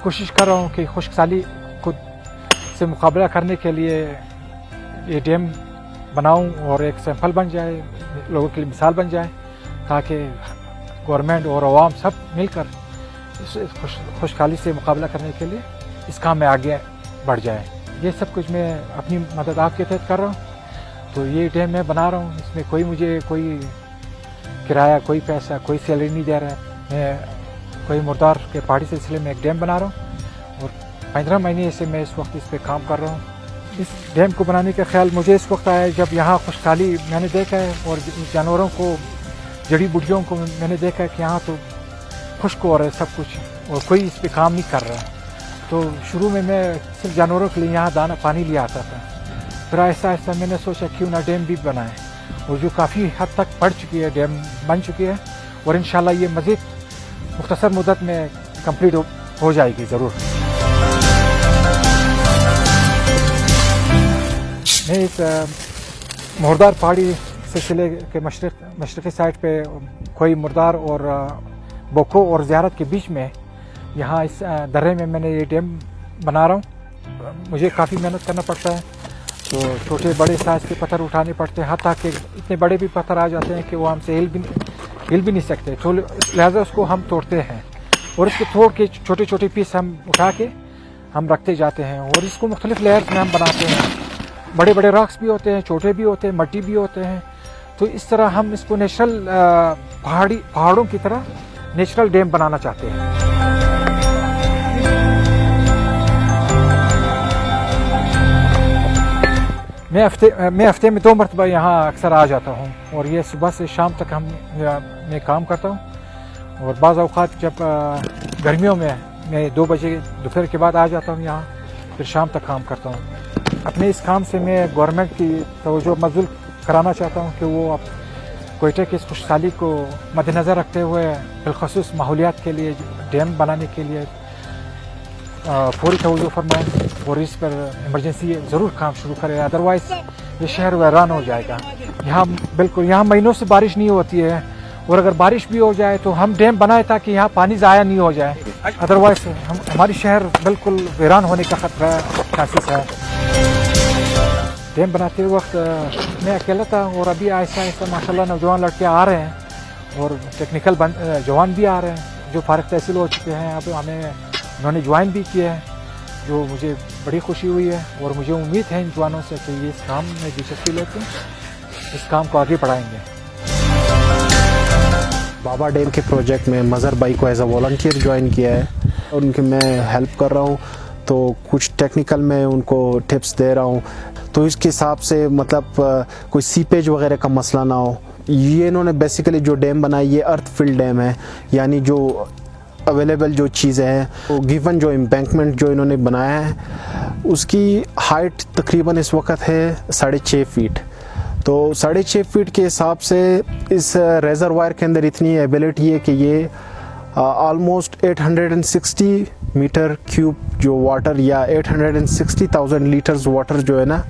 कोशिश कर रहा हूँ कि खुशकसाली खुद से मुकाबला करने के लिए ये डैम बनाऊँ और एक सैंपल बन जाए, लोगों के लिए मिसाल बन जाए, ताकि गवर्नमेंट और अवाम सब मिलकर खुशहाली से मुकाबला करने के लिए इस काम में आगे बढ़ जाए। ये सब कुछ मैं अपनी मदद आपके तहत कर रहा हूँ। तो ये डैम मैं बना रहा हूँ, इसमें मुझे कोई किराया, कोई पैसा, कोई सैलरी नहीं दे रहा है। मैं कोई मुर्दार के पहाड़ी सिलसिले में एक डैम बना रहा हूँ और 15 महीने से मैं इस वक्त इस पर काम कर रहा हूँ। इस डैम को बनाने का ख्याल मुझे इस वक्त आया जब यहाँ खुशहाली मैंने देखा है और जानवरों को, जड़ी बूटियों को मैंने देखा है कि यहाँ तो खुश्क हो रहा है सब कुछ और कोई इस पर काम नहीं कर रहा है। तो शुरू में मैं सिर्फ जानवरों के लिए यहाँ दाना पानी ले आता था, फिर आहिस्ता आहिस्ता मैंने सोचा क्यों ना डैम भी बनाएं, और जो काफ़ी हद तक बढ़ चुकी है, डैम बन चुकी है और इंशाल्लाह ये मज़ीद मुख्तसर मुद्दत में कंप्लीट हो जाएगी ज़रूर। मैं इस मुर्दार पहाड़ी सिलसिले के मशरक़ी साइड पे कोई मुर्दार और बोको और ज़ियारत के बीच में यहाँ इस दर्रे में मैंने ये डैम बना रहा हूँ। मुझे काफ़ी मेहनत करना पड़ता है, तो छोटे बड़े साइज़ के पत्थर उठाने पड़ते हैं, हत्ता कि इतने बड़े भी पत्थर आ जाते हैं कि वो हमसे हिल भी नहीं सकते, तो लिहाजा उसको हम तोड़ते हैं और इसको तोड़ के छोटे छोटे पीस हम उठा के हम रखते जाते हैं और इसको मुख्तलिफ लेयर्स में हम बनाते हैं। बड़े बड़े रॉक्स भी होते हैं, छोटे भी होते हैं, मट्टी भी होते हैं। तो इस तरह हम इसको नेचुरल पहाड़ों की तरह नेचुरल डैम बनाना चाहते हैं। मैं हफ्ते में 2 मरतबा यहाँ अक्सर आ जाता हूँ और ये सुबह से शाम तक मैं काम करता हूँ और बाज़ औक़ात जब गर्मियों में मैं 2 बजे दोपहर के बाद आ जाता हूँ यहाँ, फिर शाम तक काम करता हूँ। अपने इस काम से मैं गवर्नमेंट की तवज्जो मबज़ूल कराना चाहता हूँ कि वो अब कोयटा की इस खुशहाली को मद्देनज़र रखते हुए बिलख़ुसूस माहौलियात के लिए डैम बनाने के लिए फौरी तवज्जो फरमाएँ और इस पर इमरजेंसी ज़रूर काम शुरू करें, अदरवाइज़ ये शहर वैरान हो जाएगा। यहाँ बिल्कुल यहाँ महीनों से बारिश नहीं होती है और अगर बारिश भी हो जाए तो हम डैम बनाए ताकि यहाँ पानी ज़ाया नहीं हो जाए, अदरवाइज़ हमारी शहर बिल्कुल वैरान होने का खतरा चांसेस है। डैम बनाते वक्त मैं अकेला था और अभी आहिस्ता आहिस्ता माशाल्लाह नौजवान लड़के आ रहे हैं और टेक्निकल जवान भी आ रहे हैं जो फारिग तहसील हो चुके हैं। अब उन्होंने ज्वाइन भी किया है, जो मुझे बड़ी खुशी हुई है और मुझे उम्मीद है इन जवानों से कि ये इस काम में दिलचस्पी लेते हैं, इस काम को आगे बढ़ाएंगे। बाबा डैम के प्रोजेक्ट में मज़हर भाई को एज अ वॉलंटियर ज्वाइन किया है, उनकी मैं हेल्प कर रहा हूँ, तो कुछ टेक्निकल में उनको टिप्स दे रहा हूँ, तो इसके हिसाब से मतलब कोई सीपेज वगैरह का मसला ना हो। ये इन्होंने बेसिकली जो डैम बनाई ये अर्थ फिल्ड डैम है, यानी जो अवेलेबल जो चीज़ें हैं वो गिवन जो एम्बैंकमेंट जो इन्होंने बनाया है उसकी हाइट तकरीबन इस वक्त है 6.5 फीट। तो 6.5 फीट के हिसाब से इस रेजरवायर के अंदर इतनी एबिलिटी है कि ये ऑलमोस्ट 860 मीटर क्यूब जो वाटर या 860,000 लीटर्स वाटर जो है ना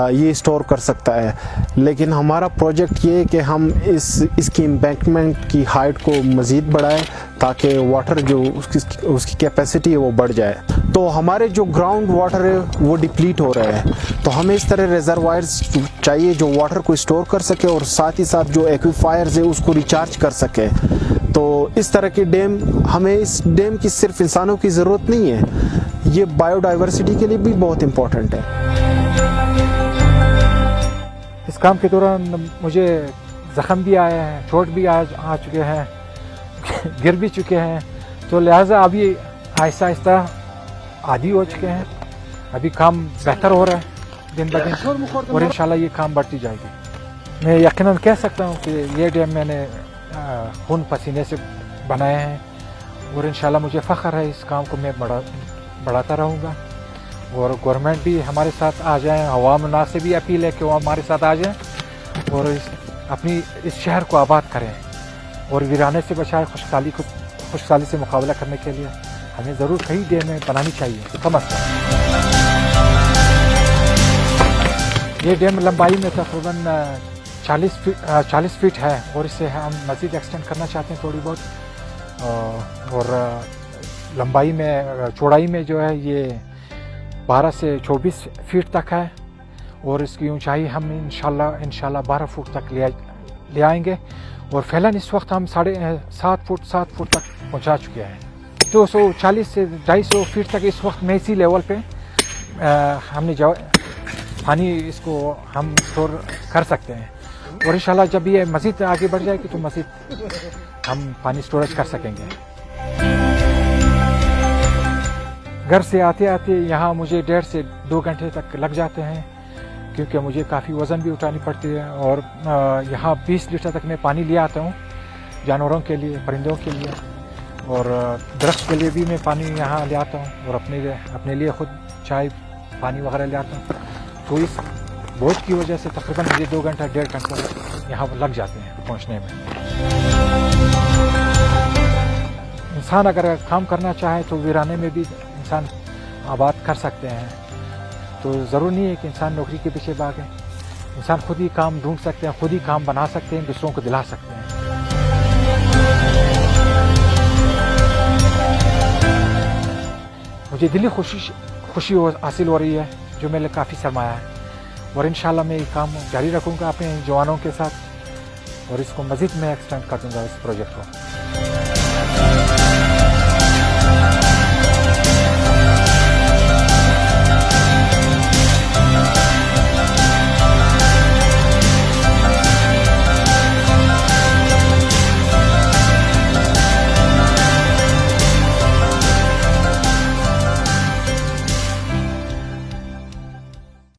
ये स्टोर कर सकता है। लेकिन हमारा प्रोजेक्ट ये है कि हम इसकी एम्बैंकमेंट की हाइट को मज़ीद बढ़ाएं ताकि वाटर जो उसकी कैपेसिटी है वो बढ़ जाए। तो हमारे जो ग्राउंड वाटर है वो डिप्लीट हो रहे हैं, तो हमें इस तरह रिजर्वायर्स चाहिए जो वाटर को स्टोर कर सके और साथ ही साथ जो एक्वीफायर्स है उसको रिचार्ज कर सके। तो इस तरह के डैम, हमें इस डैम की सिर्फ इंसानों की ज़रूरत नहीं है, ये बायोडाइवर्सिटी के लिए भी बहुत इम्पोर्टेंट है। इस काम के दौरान मुझे ज़ख़म भी आए हैं, चोट भी आ चुके हैं, गिर भी चुके हैं, तो लिहाजा अभी आहिस्ता आहिस्ता आदी हो चुके हैं। अभी काम बेहतर हो रहा है दिन ब दिन और इंशाल्लाह ये काम बढ़ती जाएगी। मैं यकीनन कह सकता हूँ कि ये डैम मैंने खून पसीने से बनाए हैं और इंशाल्लाह मुझे फ़ख्र है, इस काम को मैं बढ़ाता रहूँगा और गवर्नमेंट भी हमारे साथ आ जाएं, अवाम नास से भी अपील है कि वो हमारे साथ आ जाएं और अपनी इस शहर को आबाद करें और वीराने से बचाए। खुशहाली से मुकाबला करने के लिए हमें ज़रूर कई डैमें बनानी चाहिए कम अज़ कम। ये डैम लंबाई में तकरीबन 40 फीट है और इसे हम मज़ीद एक्सटेंड करना चाहते हैं थोड़ी बहुत, और लंबाई में चौड़ाई में जो है ये 12 से 24 फीट तक है और इसकी ऊंचाई हम इंशाल्लाह 12 फुट तक ले आएंगे और फैलन इस वक्त हम 7.5 फुट तक पहुंचा चुके हैं। 240 से 250 फीट तक इस वक्त में इसी लेवल पे हमने पानी इसको हम स्टोर कर सकते हैं और इंशाल्लाह जब ये मज़ीद आगे बढ़ जाएगी तो मज़ीद हम पानी स्टोरेज कर सकेंगे। घर से आते आते यहाँ मुझे 1.5 से 2 घंटे तक लग जाते हैं क्योंकि मुझे काफ़ी वज़न भी उठानी पड़ती है और यहाँ 20 लीटर तक मैं पानी ले आता हूँ जानवरों के लिए, परिंदों के लिए और दरख्त के लिए भी मैं पानी यहाँ ले आता हूँ और अपने लिए ख़ुद चाय पानी वगैरह ले आता हूँ। तो इस बोझ की वजह से तकरीबन मुझे 2 घंटा 1.5 घंटा यहाँ लग जाते हैं पहुँचने में। इंसान अगर काम करना चाहे तो वीराने में भी इंसान आबाद कर सकते हैं, तो ज़रूरी नहीं है कि इंसान नौकरी के पीछे भागे। इंसान खुद ही काम ढूंढ सकते हैं, खुद ही काम बना सकते हैं, दूसरों को दिला सकते हैं। मुझे दिली खुशी हासिल हो रही है जो मेरे लिए काफ़ी सरमाया है और इंशाल्लाह मैं ये काम जारी रखूँगा अपने जवानों के साथ और इसको मज़ीद मैं एक्सटेंड कर दूँगा इस प्रोजेक्ट को।